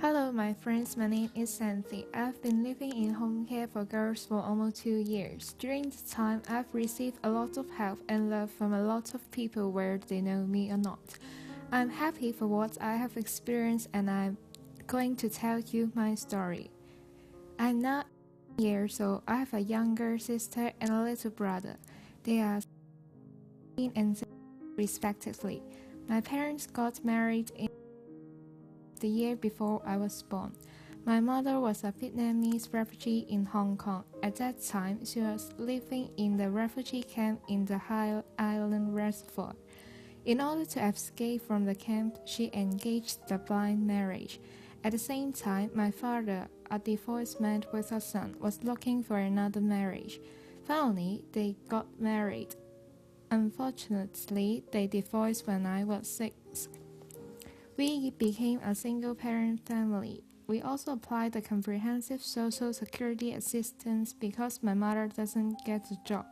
Hello, my friends. My name is Santhi. I've been living in home care for girls for almost 2 years. During this time, I've received a lot of help and love from a lot of people, whether they know me or not. I'm happy for what I have experienced, and I'm going to tell you my story. I'm not years old. I have a younger sister and a little brother. They are 16 and 17 respectively. My parents got married in the year before I was born. My mother was a Vietnamese refugee in Hong Kong. At that time, she was living in the refugee camp in the High Island Reservoir. In order to escape from the camp, she engaged the blind marriage. At the same time, my father, a divorced man with a son, was looking for another marriage. Finally, they got married. Unfortunately, they divorced when I was 6. We became a single-parent family. We also applied the comprehensive social security assistance because my mother doesn't get a job.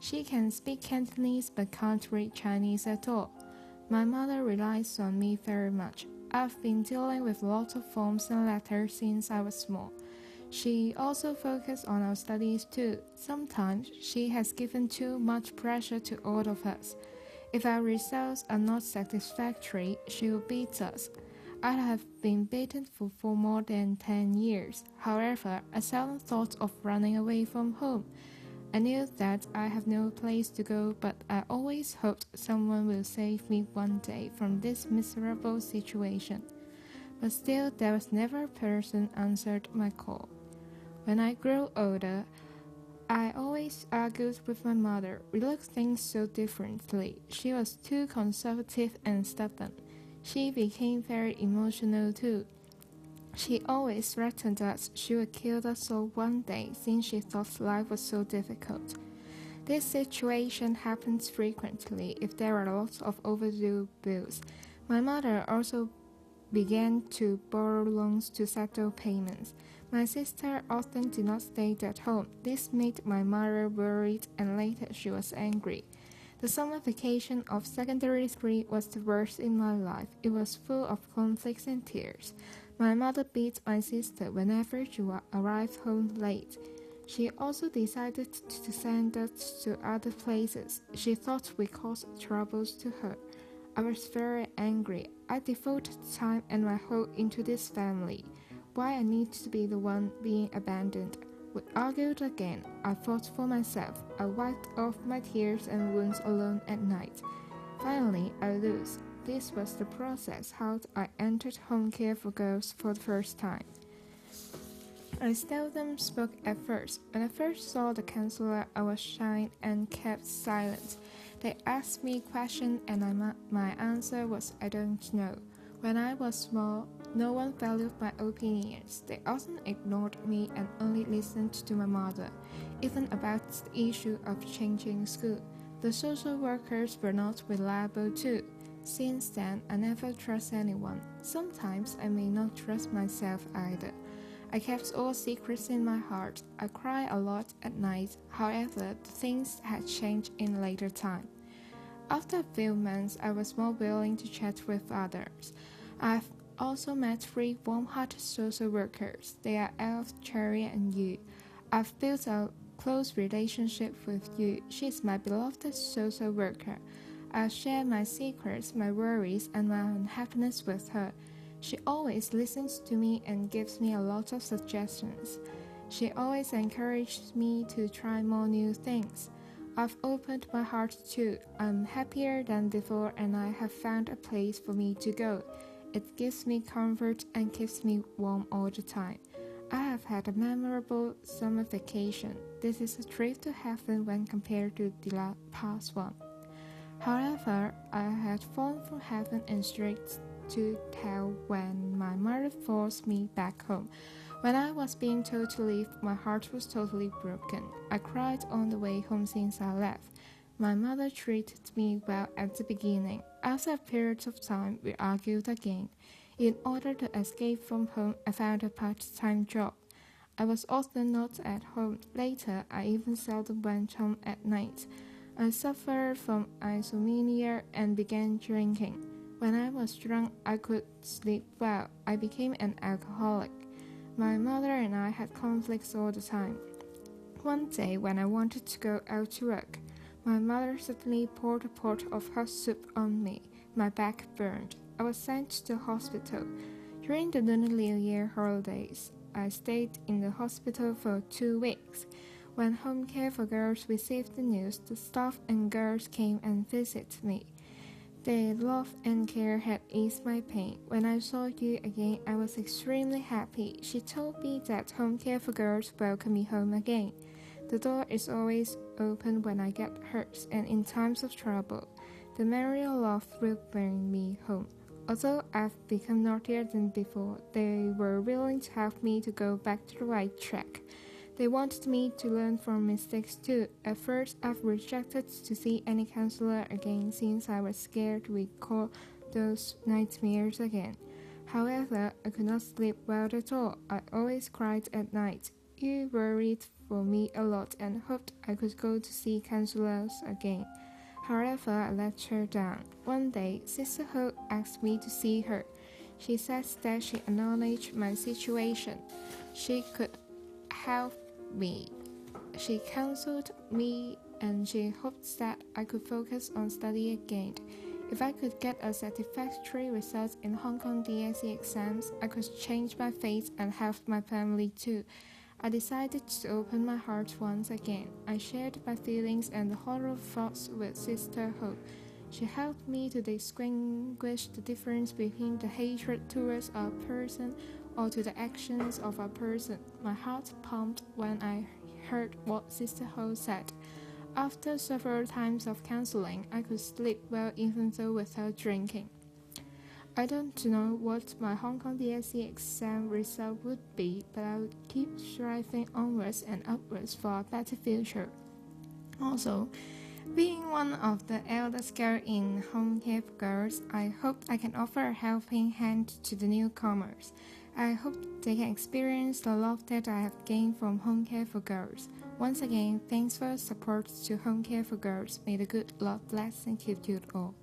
She can speak Cantonese but can't read Chinese at all. My mother relies on me very much. I've been dealing with lots of forms and letters since I was small. She also focuses on our studies too. Sometimes she has given too much pressure to all of us. If our results are not satisfactory, she will beat us. I have been beaten for more than 10 years. However, I seldom thought of running away from home. I knew that I have no place to go, but I always hoped someone will save me one day from this miserable situation. But still, there was never a person answered my call. When I grew older, I always argued with my mother. We looked things so differently. She was too conservative and stubborn. She became very emotional too. She always threatened us she would kill us all one day since she thought life was so difficult. This situation happens frequently if there are lots of overdue bills. My mother also began to borrow loans to settle payments. My sister often did not stay at home. This made my mother worried, and later she was angry. The summer vacation of secondary 3 was the worst in my life. It was full of conflicts and tears. My mother beat my sister whenever she arrived home late. She also decided to send us to other places. She thought we caused troubles to her. I was very angry. I devoted time and my hope into this family. Why I need to be the one being abandoned? We argued again. I fought for myself. I wiped off my tears and wounds alone at night. Finally, I lose. This was the process how I entered home care for girls for the first time. I seldom spoke at first. When I first saw the counselor, I was shy and kept silent. They asked me questions and my answer was I don't know. When I was small, no one valued my opinions. They often ignored me and only listened to my mother, even about the issue of changing school. The social workers were not reliable too. Since then, I never trust anyone. Sometimes I may not trust myself either. I kept all secrets in my heart. I cry a lot at night. However, things had changed in later time. After a few months, I was more willing to chat with others. I've also met 3 warm-hearted social workers. They are Elf, Cherry, and Yu. I've built a close relationship with Yu. She is my beloved social worker. I share my secrets, my worries, and my unhappiness with her. She always listens to me and gives me a lot of suggestions. She always encourages me to try more new things. I've opened my heart too. I'm happier than before and I have found a place for me to go. It gives me comfort and keeps me warm all the time. I have had a memorable summer vacation. This is a trip to heaven when compared to the past one. However, I had fallen from heaven and straight to hell when my mother forced me back home. When I was being told to leave, my heart was totally broken. I cried on the way home since I left. My mother treated me well at the beginning. After a period of time, we argued again. In order to escape from home, I found a part-time job. I was often not at home. Later, I even seldom went home at night. I suffered from insomnia and began drinking. When I was drunk, I could sleep well. I became an alcoholic. My mother and I had conflicts all the time. One day, when I wanted to go out to work, my mother suddenly poured a pot of hot soup on me. My back burned. I was sent to the hospital. During the Lunar New Year holidays, I stayed in the hospital for 2 weeks. When Home Care for Girls received the news, the staff and girls came and visited me. Their love and care had eased my pain. When I saw you again, I was extremely happy. She told me that Home Care for Girls welcome me home again. The door is always open when I get hurt and in times of trouble. The memory of love will bring me home. Although I've become naughtier than before, they were willing to help me to go back to the right track. They wanted me to learn from mistakes too. At first, I've rejected to see any counselor again since I was scared to recall those nightmares again. However, I could not sleep well at all. I always cried at night. You worried for me a lot and hoped I could go to see counselors again. However, I let her down. One day, Sister Ho asked me to see her. She says that she acknowledged my situation. She could help me. She counseled me and she hoped that I could focus on study again. If I could get a satisfactory result in Hong Kong DSE exams, I could change my fate and help my family too. I decided to open my heart once again. I shared my feelings and the horrible thoughts with Sister Ho. She helped me to distinguish the difference between the hatred towards a person or to the actions of a person. My heart pumped when I heard what Sister Ho said. After several times of counseling, I could sleep well even though without drinking. I don't know what my Hong Kong DSE exam result would be, but I would keep striving onwards and upwards for a better future. Also, being one of the eldest girl in Home Care for Girls, I hope I can offer a helping hand to the newcomers. I hope they can experience the love that I have gained from Home Care for Girls. Once again, thanks for your support to Home Care for Girls. May the good Lord bless and keep you all.